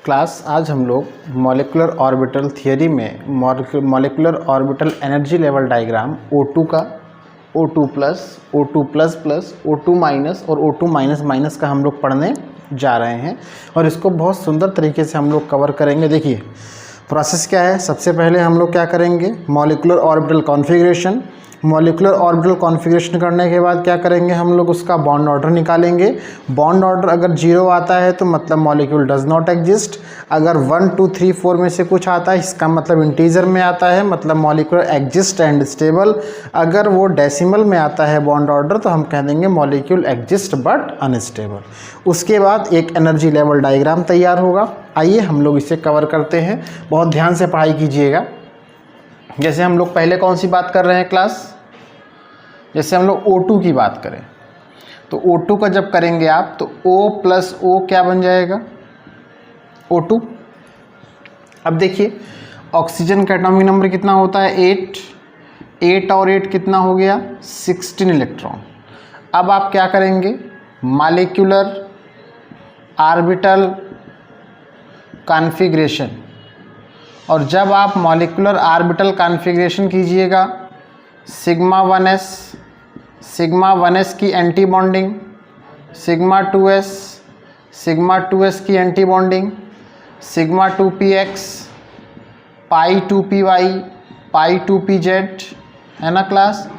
Class आज हम लोग मॉलिक्यूलर ऑर्बिटल थियरी में molecular orbital energy level diagram O2 का O2 plus O2 plus plus O2 minus और O2 माइनस माइनस का हम लोग पढ़ने जा रहे हैं और इसको बहुत सुंदर तरीके से हम लोग कवर करेंगे। देखिए प्रोसेस क्या है। सबसे पहले हम लोग क्या करेंगे, molecular orbital configuration. Molecular orbital configuration करने के बाद क्या करेंगे, हम लोग उसका बॉन्ड ऑर्डर निकालेंगे। बॉन्ड ऑर्डर अगर 0 आता है तो मतलब मॉलिक्यूल डज नॉट एग्जिस्ट। अगर 1 2 3 4 में से कुछ आता है इसका मतलब इंटीजर में आता है, मतलब मॉलिक्यूल एग्जिस्ट एंड स्टेबल। अगर वो डेसिमल में आता है बॉन्ड ऑर्डर तो हम कह देंगे मॉलिक्यूल एग्जिस्ट बट अनस्टेबल। उसके बाद एक एनर्जी लेवल डायग्राम तैयार होगा। आइए हम लोग इसे कवर करते हैं, बहुत ध्यान से पढ़ाई कीजिएगा। जैसे हम लोग पहले कौन सी बात कर रहे हैं क्लास, जैसे हम लोग O2 की बात करें तो O2 का जब करेंगे आप तो O प्लस O क्या बन जाएगा, O2। अब देखिए ऑक्सीजन का एटॉमिक नंबर कितना होता है, 8 और 8 कितना हो गया, 16 इलेक्ट्रॉन। अब आप क्या करेंगे, मॉलिक्यूलर ऑर्बिटल कॉन्फ़िगरेशन, और जब आप मॉलिक्यूलर ऑर्बिटल कॉन्फ़िगरेशन कीजिएगा सिग्मा 1s की एंटी बॉन्डिंग, सिग्मा 2s की एंटी बॉन्डिंग, सिग्मा 2px, पाई 2py, पाई 2pz है ना क्लास,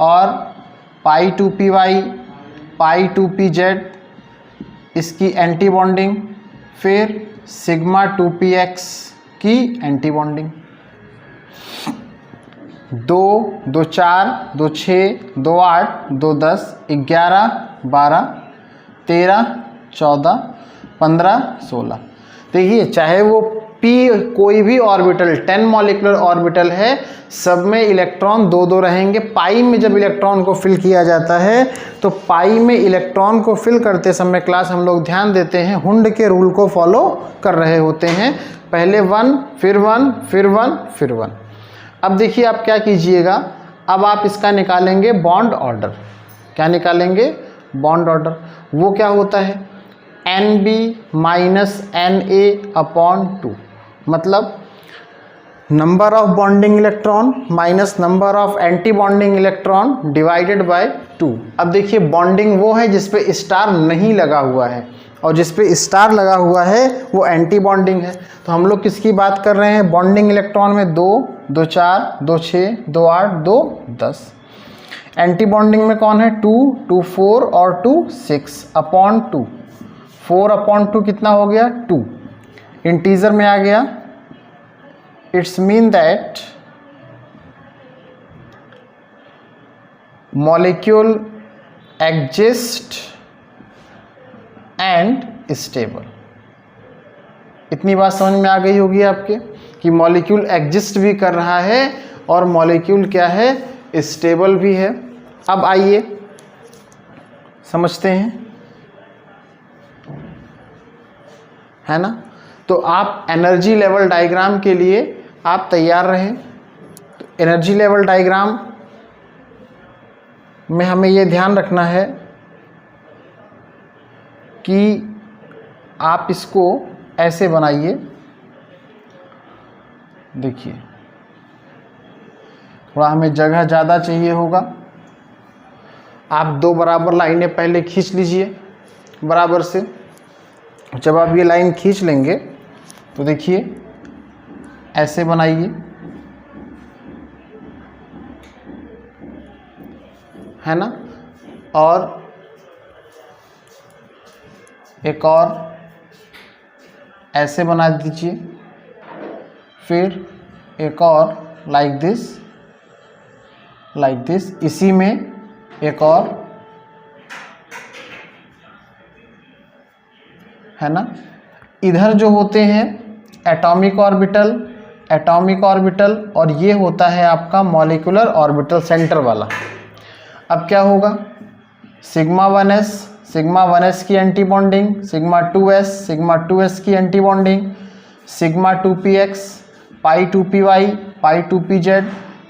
और पाई 2py, पाई 2pz इसकी एंटी बॉन्डिंग, फिर सिग्मा 2px की एंटी बॉन्डिंग। 2 2 4 2 6 2 8 2 10 11 12 13 14 15 16। देखिए चाहे वो P कोई भी ऑर्बिटल 10 मॉलिक्यूलर ऑर्बिटल है, सब में इलेक्ट्रॉन 2 रहेंगे। पाई में जब इलेक्ट्रॉन को फिल किया जाता है तो पाई में इलेक्ट्रॉन को फिल करते समय क्लास हम लोग ध्यान देते हैं, हुंड के रूल को फॉलो कर रहे होते हैं। पहले 1 फिर 1 फिर 1 फिर 1। अब देखिए आप क्या कीजिएगा, अब आप इसका निकालेंगे बॉन्ड ऑर्डर। क्या निकालेंगे, बॉन्ड ऑर्डर। वो क्या होता है, NB माइनस Na/2, मतलब number of bonding electron minus number of anti bonding electron divided by 2। अब देखिए बॉन्डिंग वो है जिस पे स्टार नहीं लगा हुआ है, और जिस पे स्टार लगा हुआ है वो एंटी बॉन्डिंग है। तो हम लोग किसकी बात कर रहे हैं, बॉन्डिंग इलेक्ट्रॉन में 2 2 4 2 6 2 8 2 10। एंटी बॉन्डिंग में कौन है, 2 2 4 और 2 6/2। 4/2 कितना हो गया, 2। इंटीजर में आ गया। It's mean that molecule exist and stable. इतनी बात समझ में आ गई होगी आपके कि मॉलिक्यूल एग्जिस्ट भी कर रहा है और मॉलिक्यूल क्या है, स्टेबल भी है। अब आइए समझते हैं, है ना। तो आप एनर्जी लेवल डायग्राम के लिए आप तैयार रहें। तो एनर्जी लेवल डायग्राम में हमें ये ध्यान रखना है कि आप इसको ऐसे बनाइए। देखिए थोड़ा हमें जगह ज़्यादा चाहिए होगा। आप 2 बराबर लाइनें पहले खींच लीजिए बराबर से। जब आप ये लाइन खींच लेंगे तो देखिए ऐसे बनाइए, है ना। और एक और ऐसे बना दीजिए, फिर एक और लाइक दिस, इसी में एक और, है ना। इधर जो होते हैं एटॉमिक ऑर्बिटल और ये होता है आपका मॉलिक्यूलर ऑर्बिटल सेंटर वाला। अब क्या होगा, सिग्मा 1s की एंटी बॉन्डिंग, सिग्मा 2s की एंटी बॉन्डिंग, सिग्मा 2px, पाई 2py, पाई 2pz,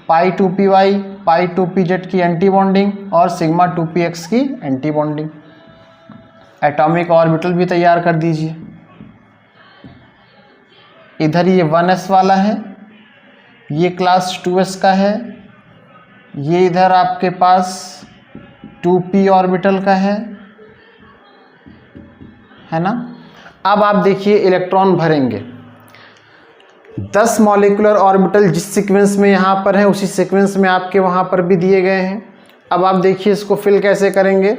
पाई 2py, पाई 2pz की एंटी बॉन्डिंग और सिग्मा 2px की एंटी बॉन्डिंग। एटॉमिक ऑर्बिटल भी तैयार कर दीजिए। इधर ये 1s वाला है, ये क्लास 2s का है, ये इधर आपके पास 2p ऑर्बिटल का है ना। अब आप देखिए इलेक्ट्रॉन भरेंगे, 10 मॉलिक्यूलर ऑर्बिटल जिस सीक्वेंस में यहाँ पर है उसी सीक्वेंस में आपके वहाँ पर भी दिए गए हैं। अब आप देखिए इसको फिल कैसे करेंगे।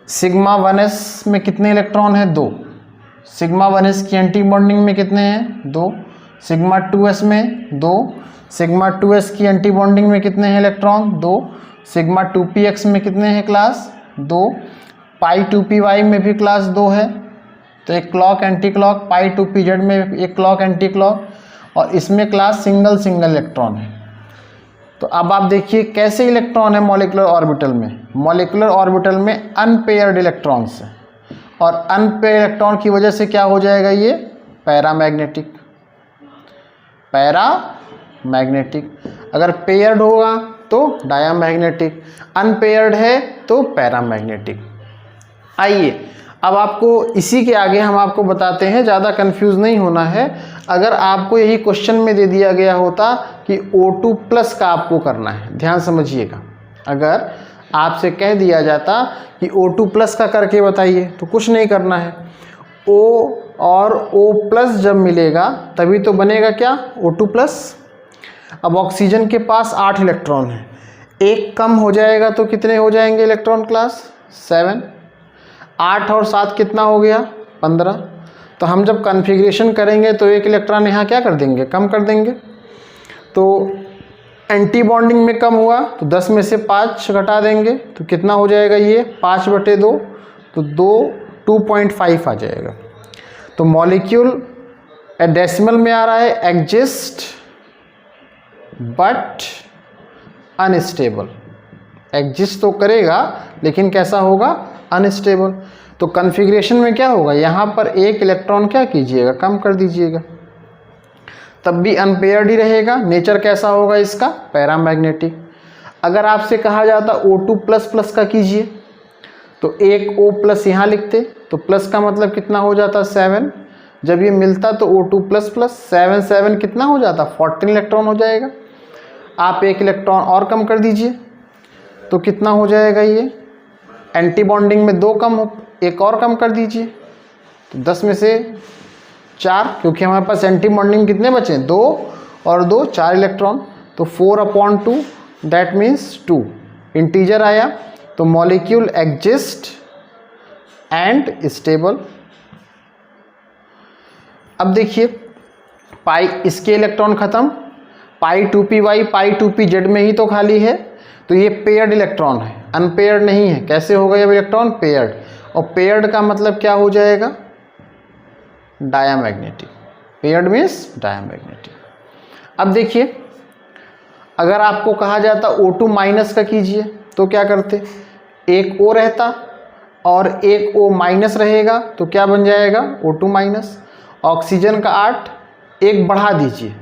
सिग्मा 1s में कितने इलेक्ट्रॉन हैं? 2। सिग्मा 1s की एंटी बॉन्डिंग में कितने हैं? 2। सिग्मा 2s में 2। सिग्मा 2s की एंटी बॉन्डिंग में कितने हैं इलेक्ट्रॉन? 2। सिग्मा 2px में कितने हैं क्लास? 2। पाई 2py में भी क्लास 2 है, तो एक क्लॉक एंटी क्लॉक, पाई 2pz में एक क्लॉक एंटी क्लॉक, और इसमें क्लास सिंगल इलेक्ट्रॉन है। तो अब आप देखिए कैसे इलेक्ट्रॉन है मॉलिक्यूलर ऑर्बिटल में। मॉलिक्यूलर ऑर्बिटल में अनपेयर्ड इलेक्ट्रॉन्स है, और अनपेयर इलेक्ट्रॉन की वजह से क्या हो जाएगा? ये पैरामैग्नेटिक। पैरामैग्नेटिक अगर पेयर्ड होगा तो डायामैग्नेटिक, अनपेयर्ड है तो पैरामैग्नेटिक। आइए अब आपको इसी के आगे हम आपको बताते हैं, ज़्यादा कंफ्यूज नहीं होना है। अगर आपको यही क्वेश्चन में दे दिया गया होता कि O2 प्लस का आपको करना है, ध्यान समझिएगा, अगर आपसे कह दिया जाता कि O2 प्लस का करके बताइए तो कुछ नहीं करना है। O और O प्लस जब मिलेगा तभी तो बनेगा क्या? O2 plus. अब ऑक्सीजन के पास 8 इलेक्ट्रॉन है, एक कम हो जाएगा तो कितने हो जाएंगे इलेक्ट्रॉन क्लास? 7। 8 और 7 कितना हो गया? 15। तो हम जब कॉन्फ़िगरेशन करेंगे तो एक इलेक्ट्रॉन यहाँ क्या कर देंगे? कम कर देंगे। तो एंटी बॉन्डिंग में कम हुआ तो 10 में से 5 घटा देंगे तो कितना हो जाएगा? ये 5/2, तो 2.5 आ जाएगा। तो मॉलिक्यूल डेसिमल में आ रहा है एग्जिस्ट बट अनस्टेबल। एग्जिस्ट तो करेगा लेकिन कैसा होगा? अनस्टेबल। तो कॉन्फ़िगरेशन में क्या होगा? यहाँ पर एक इलेक्ट्रॉन क्या कीजिएगा? कम कर दीजिएगा, तब भी अनपेयर्ड ही रहेगा। नेचर कैसा होगा इसका? पैरामैग्नेटिक। अगर आपसे कहा जाता O2 प्लस प्लस का कीजिए तो एक O प्लस यहाँ लिखते, तो प्लस का मतलब कितना हो जाता? 7। जब ये मिलता तो O2 प्लस प्लस 7 कितना हो जाता? 14 इलेक्ट्रॉन हो जाएगा। आप एक इलेक्ट्रॉन और कम कर दीजिए तो कितना हो जाएगा? ये एंटी बॉन्डिंग में 2 कम हो, एक और कम कर दीजिए तो 10 में से 4, क्योंकि हमारे पास एंटी बॉन्डिंग कितने बचे? 2 और 2 4 इलेक्ट्रॉन, तो 4/2 दैट मीन्स 2 इंटीजर आया। तो मॉलिक्यूल एग्जिस्ट एंड स्टेबल। अब देखिए पाई, इसके इलेक्ट्रॉन खत्म, पाई 2py पाई 2pz में ही तो खाली है, तो ये पेयर्ड इलेक्ट्रॉन है, अनपेयर्ड नहीं है। कैसे हो गया इलेक्ट्रॉन? पेयर्ड। और पेयर्ड का मतलब क्या हो जाएगा? डायामैग्नेटिक। Paired means diamagnetic. अब देखिए अगर आपको कहा जाता O2 माइनस का कीजिए तो क्या करते? एक O रहता और एक O माइनस रहेगा तो क्या बन जाएगा? O2 minus. ऑक्सीजन का 8, एक बढ़ा दीजिए,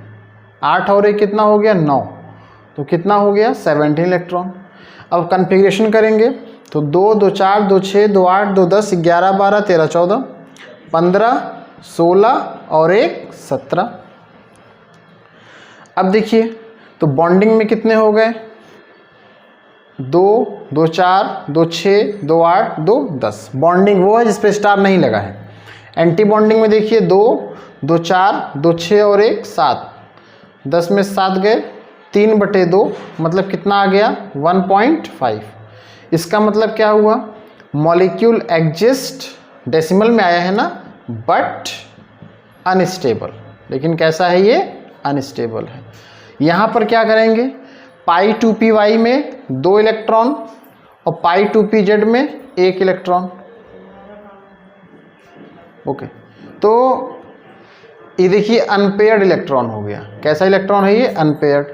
8 और 1 कितना हो गया? 9, तो कितना हो गया? 17 इलेक्ट्रॉन। अब कॉन्फ़िगरेशन करेंगे तो 2 2 4 2 6 2 8 2 10 11 12 13 14 15 16 और 1 17। अब देखिए तो बॉन्डिंग में कितने हो गए? 2 2 4 2 6 2 8 2 10। बॉन्डिंग वो है जिस पे स्टार नहीं लगा है। एंटी बॉन्डिंग में देखिए 2 2 4 2 6 और 1 7, 10 में 7 गए, 3/2 मतलब कितना आ गया? 1.5। इसका मतलब क्या हुआ? मॉलिक्यूल एग्जिस्ट, डेसिमल में आया है ना, बट अनस्टेबल। लेकिन कैसा है ये? अनस्टेबल है। यहाँ पर क्या करेंगे? पाई 2py में 2 इलेक्ट्रॉन और पाई 2pz में 1 इलेक्ट्रॉन। ओके, तो ये देखिए अनपेयर्ड इलेक्ट्रॉन हो गया। कैसा इलेक्ट्रॉन है ये? अनपेयर्ड।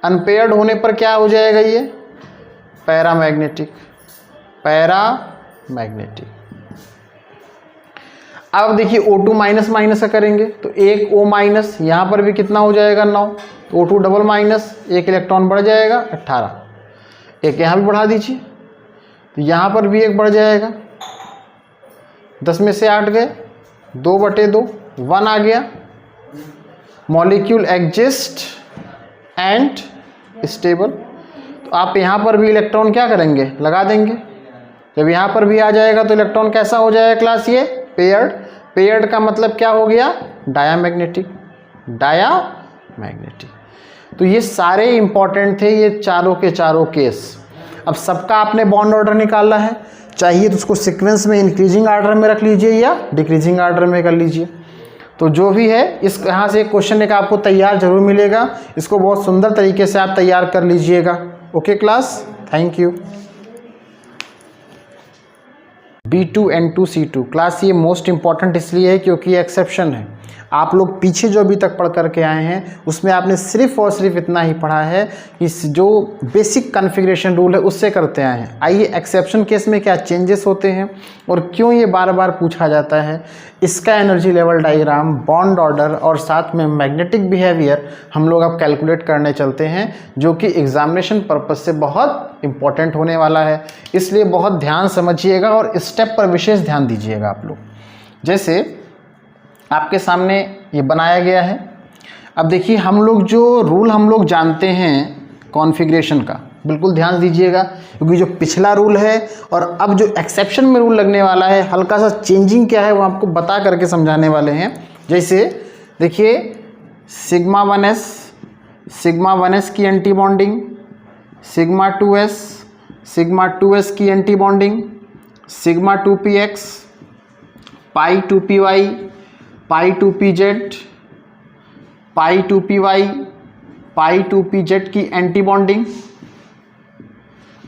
अनपेयर्ड होने पर क्या हो जाएगा? ये पैरामैग्नेटिक। पैरामैग्नेटिक। अब देखिए O2 माइनस माइनस का करेंगे तो एक O माइनस, यहाँ पर भी कितना हो जाएगा? 9, तो O2 डबल माइनस, एक इलेक्ट्रॉन बढ़ जाएगा 18, एक यहाँ भी बढ़ा दीजिए तो यहाँ पर भी एक बढ़ जाएगा, 10 में से 8 गए, 2/2 1 आ गया, मॉलिक्यूल एग्जिस्ट एंड स्टेबल। तो आप यहाँ पर भी इलेक्ट्रॉन क्या करेंगे, लगा देंगे। जब यहाँ पर भी आ जाएगा तो इलेक्ट्रॉन कैसा हो जाएगा क्लास, ये पेयर्ड। पेयर्ड का मतलब क्या हो गया, डायामैग्नेटिक। डायामैग्नेटिक। तो ये सारे इंपॉर्टेंट थे, ये चारों के चारों केस। अब सबका आपने बॉन्ड ऑर्डर निकालना है, चाहिए तो उसको सीक्वेंस में इंक्रीजिंग ऑर्डर में रख लीजिए या डिक्रीजिंग ऑर्डर में कर लीजिए। तो जो भी है, इस यहाँ से एक क्वेश्चन एक आपको तैयार जरूर मिलेगा, इसको बहुत सुंदर तरीके से आप तैयार कर लीजिएगा। Okay class, thank you. B2N2C2 class, ये मोस्ट इंपॉर्टेंट इसलिए है क्योंकि ये एक्सेप्शन है। आप लोग पीछे जो अभी तक पढ़ करके आए हैं उसमें आपने सिर्फ और सिर्फ इतना ही पढ़ा है कि जो बेसिक कॉन्फ़िगरेशन रूल है उससे करते आए हैं। आइए एक्सेप्शन केस में क्या चेंजेस होते हैं और क्यों ये बार बार पूछा जाता है, इसका energy level diagram, bond order और साथ में मैग्नेटिक बिहेवियर हम लोग अब कैलकुलेट करने चलते हैं, जो कि एग्जामिनेशन पर्पज से बहुत इंपॉर्टेंट होने वाला है। इसलिए बहुत ध्यान समझिएगा और स्टेप पर विशेष ध्यान दीजिएगा आप लोग। जैसे आपके सामने ये बनाया गया है। अब देखिए, हम लोग जो रूल हम लोग जानते हैं कॉन्फ़िगरेशन का, बिल्कुल ध्यान दीजिएगा, क्योंकि जो पिछला रूल है और अब जो एक्सेप्शन में रूल लगने वाला है, हल्का सा चेंजिंग क्या है वो आपको बता करके समझाने वाले हैं। जैसे देखिए, सिग्मा 1s की एंटी बॉन्डिंग, सिग्मा 2s की एंटी बॉन्डिंग, सिग्मा 2px, पाई 2py, पाई 2pz, पाई 2py, पाई 2pz की एंटी बॉन्डिंग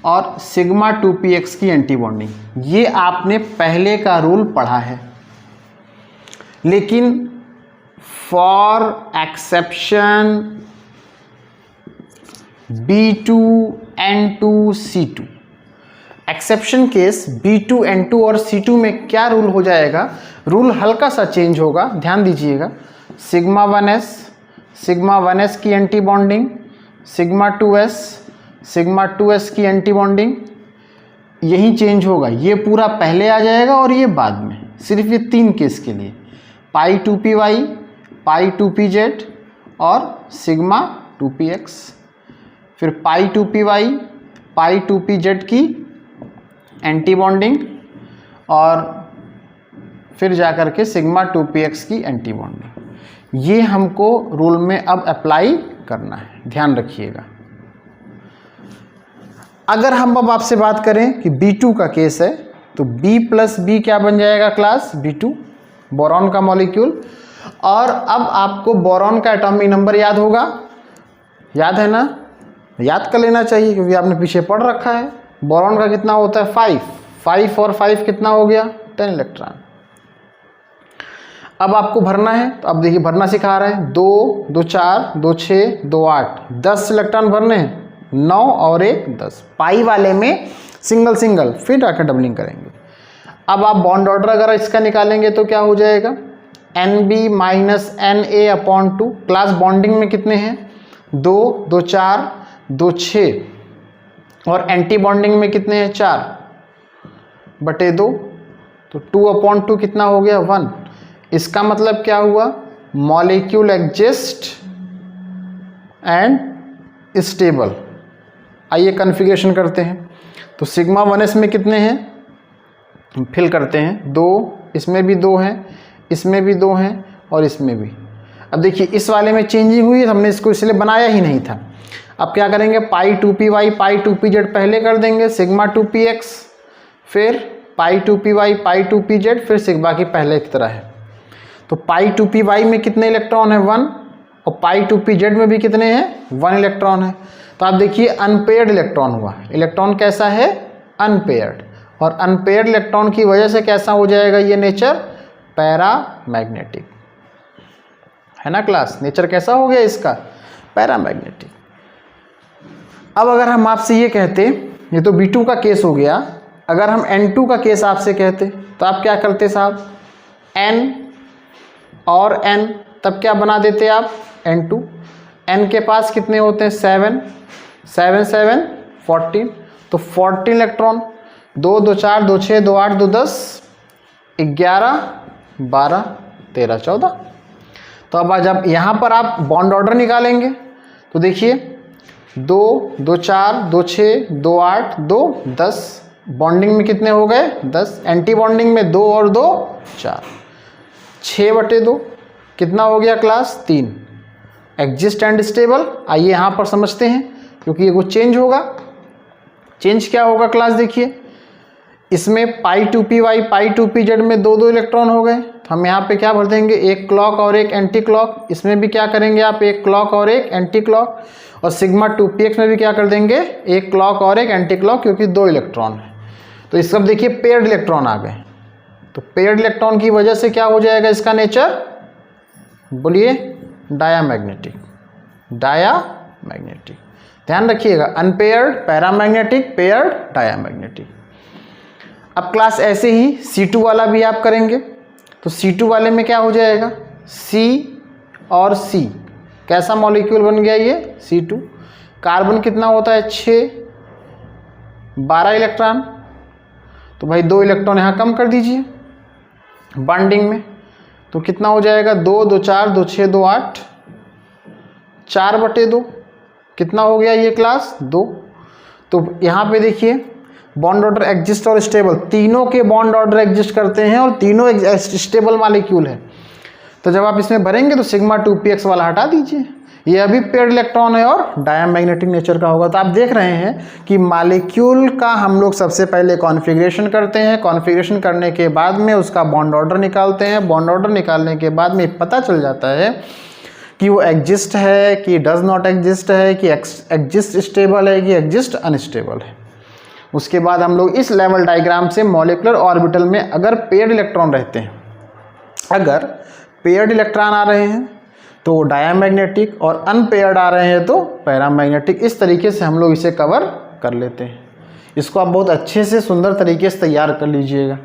और सिग्मा 2px की एंटी बॉन्डिंग। ये आपने पहले का रूल पढ़ा है, लेकिन for exception B2N2C2, exception case B2N2 और C2 में क्या रूल हो जाएगा, रूल हल्का सा चेंज होगा, ध्यान दीजिएगा। सिग्मा 1s की एंटी बॉन्डिंग, सिग्मा 2s की एंटी बॉन्डिंग, यही चेंज होगा। ये पूरा पहले आ जाएगा और ये बाद में, सिर्फ ये 3 केस के लिए, पाई 2py, पाई 2pz और सिग्मा 2px। फिर पाई 2py, पाई 2pz की एंटी बॉन्डिंग और फिर जाकर के सिग्मा 2px की एंटी बॉन्डिंग। ये हमको रूल में अब अप्लाई करना है, ध्यान रखिएगा। अगर हम अब आपसे बात करें कि B2 का केस है, तो B प्लस B क्या बन जाएगा क्लास, B2, बोरॉन का मॉलिक्यूल। और अब आपको बोरॉन का एटॉमिक नंबर याद होगा, याद है ना, याद कर लेना चाहिए क्योंकि आपने पीछे पढ़ रखा है। बोरॉन का कितना होता है, 5 और 5 कितना हो गया, 10 इलेक्ट्रॉन। अब आपको भरना है, तो अब देखिए भरना सिखा रहे हैं। 2 2 4 2 6 2 8 10 इलेक्ट्रॉन भरने हैं, 9 और 1 10। पाई वाले में सिंगल सिंगल, फिर आकर डबलिंग करेंगे। अब आप बॉन्ड ऑर्डर अगर इसका निकालेंगे तो क्या हो जाएगा, NB minus NA/2। Class bonding में कितने हैं, 2 2 4 2 6 और एंटी बॉन्डिंग में कितने हैं, 4/2, तो 2/2 कितना हो गया, 1। इसका मतलब क्या हुआ, मॉलिक्यूल एग्जिस्ट एंड स्टेबल। आइए कॉन्फ़िगरेशन करते हैं। तो सिग्मा 1s में कितने हैं, फिल करते हैं, 2, इसमें भी 2 हैं, इसमें भी 2 हैं और इसमें भी। अब देखिए इस वाले में चेंजिंग हुई है, हमने इसको इसलिए बनाया ही नहीं था। अब क्या करेंगे, पाई 2py, पाई 2pz पहले कर देंगे, सिग्मा 2px, फिर पाई 2py, पाई 2pz, फिर सिग्मा की पहले की तरह है। तो पाई 2py में कितने इलेक्ट्रॉन है, 1, और पाई 2pz में भी कितने हैं, 1 इलेक्ट्रॉन है। तो आप देखिए अनपेयर्ड इलेक्ट्रॉन हुआ। इलेक्ट्रॉन कैसा है, अनपेयर्ड, और अनपेयर्ड इलेक्ट्रॉन की वजह से कैसा हो जाएगा ये नेचर, पैरामैग्नेटिक, है ना क्लास। नेचर कैसा हो गया इसका, पैरामैग्नेटिक। अब अगर हम आपसे ये कहते, ये तो B2 का केस हो गया, अगर हम N2 का केस आपसे कहते तो आप क्या करते साहब, N और N, तब क्या बना देते आप, N2। N के पास कितने होते हैं, 7 7 7 14, तो 14 इलेक्ट्रॉन, 2 2 4 2 6 2 8 2 10 11 12 13 14। तो अब जब यहाँ पर आप बॉन्ड ऑर्डर निकालेंगे तो देखिए 2 2 4 2 6 2 8 2 10, बॉन्डिंग में कितने हो गए 10, एंटी बॉन्डिंग में 2 और 2 4, 6/2 कितना हो गया क्लास 3। एग्जिस्ट एंड स्टेबल, आइए यहाँ पर समझते हैं क्योंकि ये कुछ चेंज होगा। चेंज क्या होगा क्लास देखिए, इसमें π2py π2pz में 2 इलेक्ट्रॉन हो गए, तो हम यहाँ पे क्या भर देंगे, एक क्लॉक और एक एंटी क्लॉक। इसमें भी क्या करेंगे आप, एक क्लॉक और एक एंटी क्लॉक। और सिग्मा 2px में भी क्या कर देंगे, एक क्लॉक और एक एंटी क्लॉक, क्योंकि 2 इलेक्ट्रॉन है। तो इस सब देखिए पेयर्ड इलेक्ट्रॉन आ गए। तो पेयर्ड इलेक्ट्रॉन की वजह से क्या हो जाएगा इसका नेचर, बोलिए डायामैग्नेटिक। डायामैग्नेटिक ध्यान रखिएगा, अनपेयर्ड पैरामैग्नेटिक, पेयर्ड डायामैग्नेटिक। अब क्लास ऐसे ही C2 वाला भी आप करेंगे। तो C2 वाले में क्या हो जाएगा, C और C, कैसा मॉलिक्यूल बन गया ये C2। कार्बन कितना होता है 6, 12 इलेक्ट्रॉन, तो भाई 2 इलेक्ट्रॉन यहाँ कम कर दीजिए बॉन्डिंग में, तो कितना हो जाएगा 2 2 4 2 6 2 8, 4/2 कितना हो गया ये क्लास 2। तो यहाँ पे देखिए बॉन्ड ऑर्डर एग्जिस्ट और स्टेबल, तीनों के बॉन्ड ऑर्डर एग्जिस्ट करते हैं और तीनों स्टेबल मॉलिक्यूल है। तो जब आप इसमें भरेंगे तो सिग्मा 2px वाला हटा दीजिए, ये अभी पेयर्ड इलेक्ट्रॉन है और डायामैग्नेटिक नेचर का होगा। तो आप देख रहे हैं कि मॉलिक्यूल का हम लोग सबसे पहले कॉन्फ़िगरेशन करते हैं, कॉन्फ़िगरेशन करने के बाद में उसका बॉन्ड ऑर्डर निकालते हैं, बॉन्ड ऑर्डर निकालने के बाद में पता चल जाता है कि वो एग्जिस्ट है कि डज नॉट एग्जिस्ट है, कि एग्जिस्ट स्टेबल है कि एग्जिस्ट अनस्टेबल है। उसके बाद हम लोग इस लेवल डायग्राम से मॉलिक्यूलर ऑर्बिटल में अगर पेयर्ड इलेक्ट्रॉन रहते हैं, अगर पेयर्ड इलेक्ट्रॉन आ रहे हैं तो डायामैग्नेटिक और अनपेयर्ड आ रहे हैं तो पैरामैग्नेटिक, इस तरीके से हम लोग इसे कवर कर लेते हैं। इसको आप बहुत अच्छे से सुंदर तरीके से तैयार कर लीजिएगा।